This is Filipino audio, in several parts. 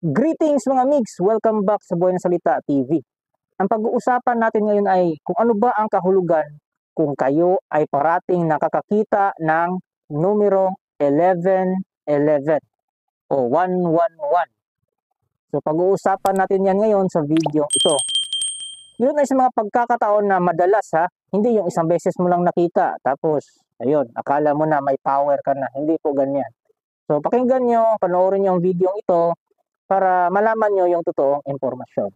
Greetings mga migs! Welcome back sa Buhay ng Salita TV. Ang pag-uusapan natin ngayon ay kung ano ba ang kahulugan kung kayo ay parating nakakakita ng numerong 1111 o 111. So pag-uusapan natin yan ngayon sa video ito. Yun ay sa mga pagkakataon na madalas hindi yung isang beses mo lang nakita tapos ayun, akala mo na may power ka na. Hindi po ganyan. So pakinggan nyo, panoorin nyo ang video ito para malaman nyo yung totoong impormasyon.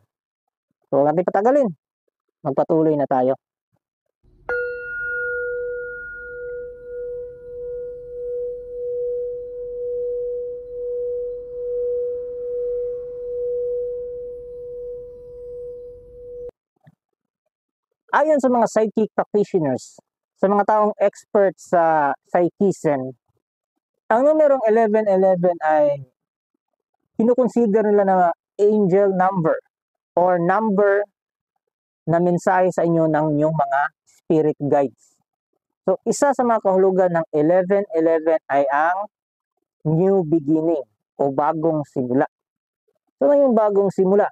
So, huwag natin patagalin. Magpatuloy na tayo. Ayon sa mga psychic practitioners, sa mga taong expert sa psychism, ang numerong 1111 ay kinukonsider nila na angel number or number na mensahe sa inyo ng inyong mga spirit guides. So, isa sa mga kahulugan ng 1111 ay ang new beginning o bagong simula. So, ano yung bagong simula?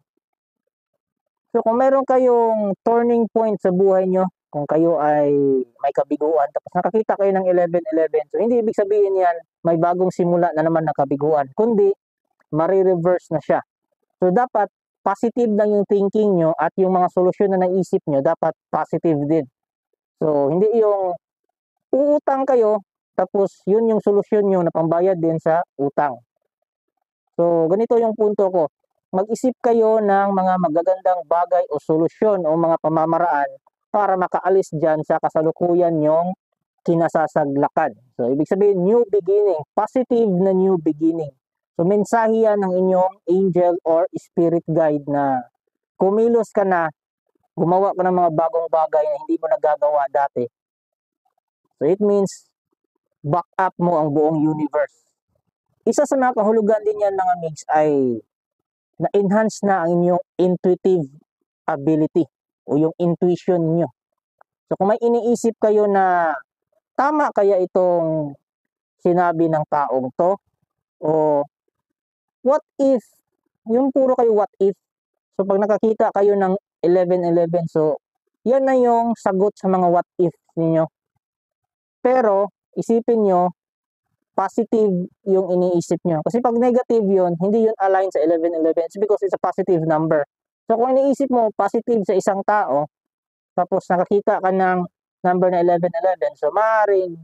So, kung meron kayong turning point sa buhay nyo, kung kayo ay may kabiguan, tapos nakakita kayo ng 1111, so hindi ibig sabihin yan, may bagong simula na naman na kabiguan, kundi marireverse na siya. So, dapat positive lang yung thinking nyo at yung mga solusyon na naisip nyo, dapat positive din. So, hindi yung uutang kayo, tapos yun yung solusyon nyo na pambayad din sa utang. So, ganito yung punto ko. Mag-isip kayo ng mga magagandang bagay o solusyon o mga pamamaraan para makaalis dyan sa kasalukuyan nyong kinasasaglakan. So, ibig sabihin, new beginning, positive na new beginning. So, mensahe yan ng inyong angel or spirit guide na kumilos ka na, gumawa ka ng mga bagong bagay na hindi mo nagagawa dati. So, it means, back up mo ang buong universe. Isa sa mga kahulugan din yan mga migs ay na-enhance na ang inyong intuitive ability o yung intuition nyo. So, kung may iniisip kayo na tama kaya itong sinabi ng taong to, o what if, yung puro kayo what if. So, pag nakakita kayo ng 1111, so, yan na yung sagot sa mga what if ninyo. Pero, isipin nyo, positive yung iniisip nyo. Kasi pag negative yun, hindi yun align sa 1111. It's because it's a positive number. So, kung iniisip mo positive sa isang tao, tapos nakakita ka ng number na 1111, so maaaring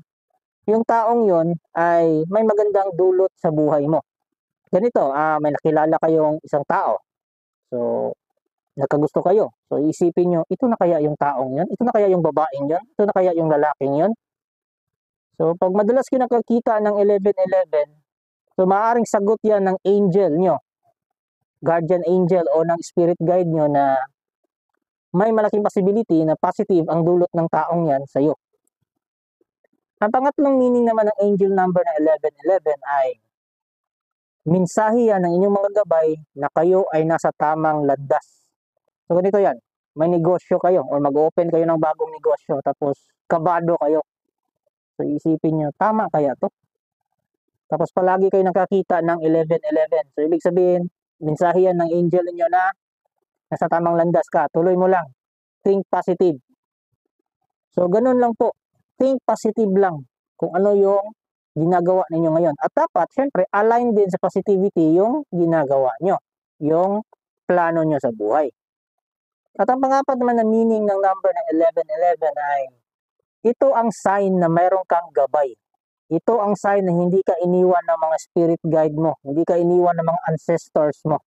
yung taong yun ay may magandang dulot sa buhay mo. Ganito, may nakilala kayong isang tao. So, nagkagusto kayo. So, isipin nyo, ito na kaya yung taong yun? Ito na kaya yung babaeng yun? Ito na kaya yung lalaking yun? So, pag madalas kayo nakakita ng 1111, so maaaring sagot yan ng angel nyo, guardian angel o ng spirit guide nyo na may malaking possibility na positive ang dulot ng taong yan sa iyo. Ang pangatlong meaning naman ng angel number na 1111 ay mensahe yan ng inyong mga gabay na kayo ay nasa tamang landas. So ganito yan, may negosyo kayo or mag-open kayo ng bagong negosyo tapos kabado kayo. So isipin nyo, tama kaya to? Tapos palagi kayo nakakita ng 1111. So ibig sabihin, mensahe yan ng angel niyo na nasa tamang landas ka. Tuloy mo lang. Think positive. So ganun lang po. Think positive lang kung ano yung ginagawa ninyo ngayon. At dapat, syempre, align din sa positivity yung ginagawa nyo. Yung plano nyo sa buhay. At ang pangapat naman na meaning ng number ng 1111 ay ito ang sign na mayroon kang gabay. Ito ang sign na hindi ka iniwan ng mga spirit guide mo. Hindi ka iniwan ng mga ancestors mo.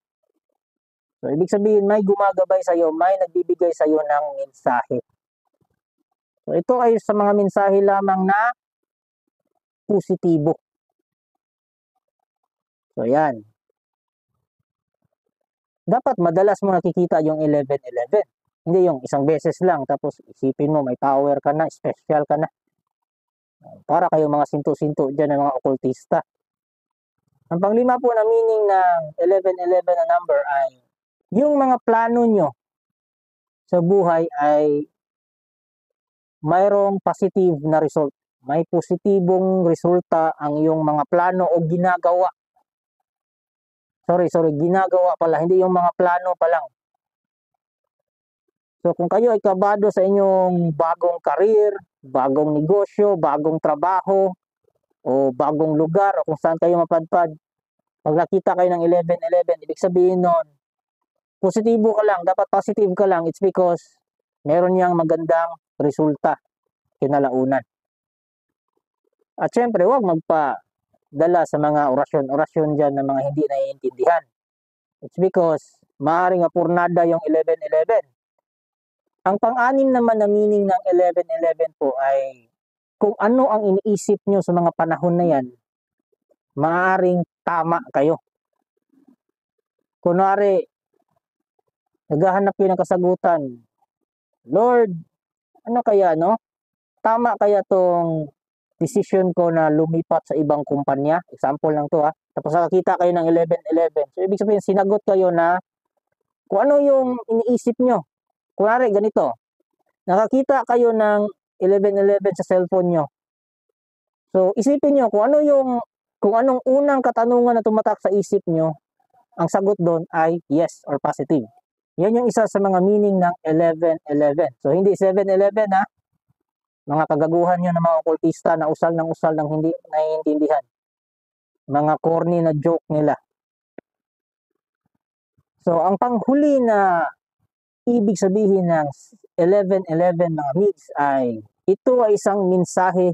So, ibig sabihin, may gumagabay sa iyo, may nagbibigay sa iyo ng mensahe. So, ito ay sa mga mensahe lamang na positibo. So, yan. Dapat madalas mo nakikita yung 1111. Hindi yung isang beses lang, tapos isipin mo, may power ka na, special ka na. Para kayo mga sinto-sinto dyan ng mga okultista. Ang panglima po na meaning ng 1111 na number ay yung mga plano nyo sa buhay ay mayroong positive na result. May positibong resulta ang iyong mga plano o ginagawa. Sorry, ginagawa pala, hindi yung mga plano pa lang. So kung kayo ay kabado sa inyong bagong career, bagong negosyo, bagong trabaho, o bagong lugar, o kung saan kayo mapadpad, pag nakita kayo ng 11-11, ibig sabihin nun, positibo ka lang, dapat positive ka lang, it's because meron niyang magandang resulta kinalaunan. At syempre, huwag magpadala sa mga orasyon-orasyon dyan na mga hindi naiintindihan. It's because maaaring apurnada yung 11-11. Ang pang-anim naman na meaning ng 11-11 po ay kung ano ang iniisip nyo sa mga panahon na yan, maaaring tama kayo. Kunwari, naghahanap kayo ng kasagutan, Lord, ano kaya, no? Tama kaya tong decision ko na lumipat sa ibang kumpanya? Example lang to, ha? Tapos nakakita kayo ng 11-11. So, ibig sabihin, sinagot kayo na kung ano yung iniisip nyo. Kunwari, ganito, nakakita kayo ng 11-11 sa cellphone nyo. So, isipin nyo kung anong unang katanungan na tumatak sa isip nyo, ang sagot doon ay yes or positive. Yan yung isa sa mga meaning ng 11-11. So, hindi 7-11, ha? Mga kagaguhan nyo ng mga okultista na usal ng hindi naiintindihan. Mga corny na joke nila. So, ang panghuli na ibig sabihin ng 11-11 mga migs ay ito ay isang mensahe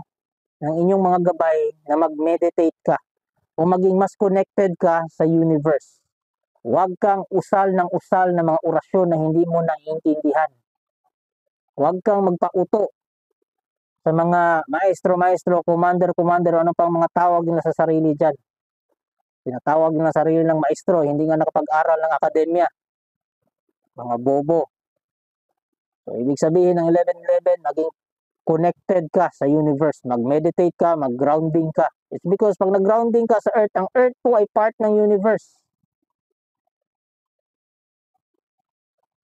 ng inyong mga gabay na mag-meditate ka o maging mas connected ka sa universe. Huwag kang usal ng mga orasyon na hindi mo naiintindihan. Huwag kang magpauto sa mga maestro, commander, ano pang mga tawag nila sa sarili dyan. Pinatawag nila sarili ng maestro, hindi nga nakapag-aral ng akademya. Mga bobo. So, ibig sabihin ng 11-11, maging connected ka sa universe. Mag-meditate ka, mag-grounding ka. It's because pag nag-grounding ka sa earth, ang earth po ay part ng universe.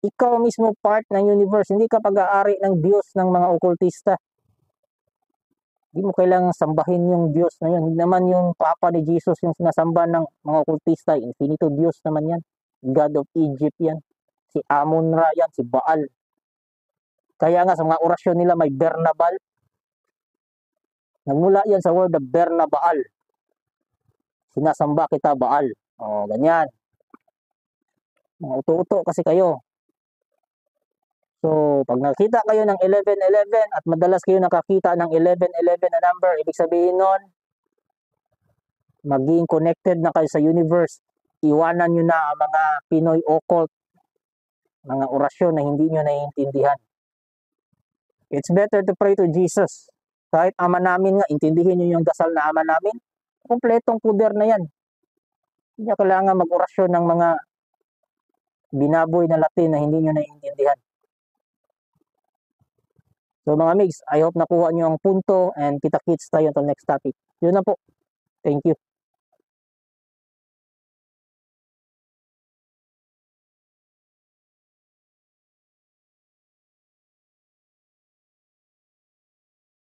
Ikaw mismo part ng universe. Hindi ka pag-aari ng Diyos ng mga okultista. Hindi mo kailangang sambahin yung Diyos na yun. Hindi naman yung Papa ni Jesus yung sinasamba ng mga okultista. Infinito Diyos naman yan. God of Egypt yan. Si Amun-Ra yan, si Baal. Kaya nga sa mga orasyon nila may Bernabal. Nagmula yan sa word of Bernabaal. Sinasamba kita Baal. O, ganyan. Mga uto-uto kasi kayo. So, pag nakita kayo ng 11-11 at madalas kayo nakakita ng 11-11 na number, ibig sabihin nun, maging connected na kayo sa universe. Iwanan nyo na ang mga Pinoy occult, mga orasyon na hindi nyo naiintindihan. It's better to pray to Jesus. Kahit Ama namin nga, intindihin nyo yung dasal na Ama namin, kompletong puder na yan. Hindi nyo kailangan mag-orasyon ng mga binaboy na Latin na hindi nyo naiintindihan. So mga migs, I hope nakuha nyo ang punto and kita-kits tayo until next topic. Yun na po. Thank you.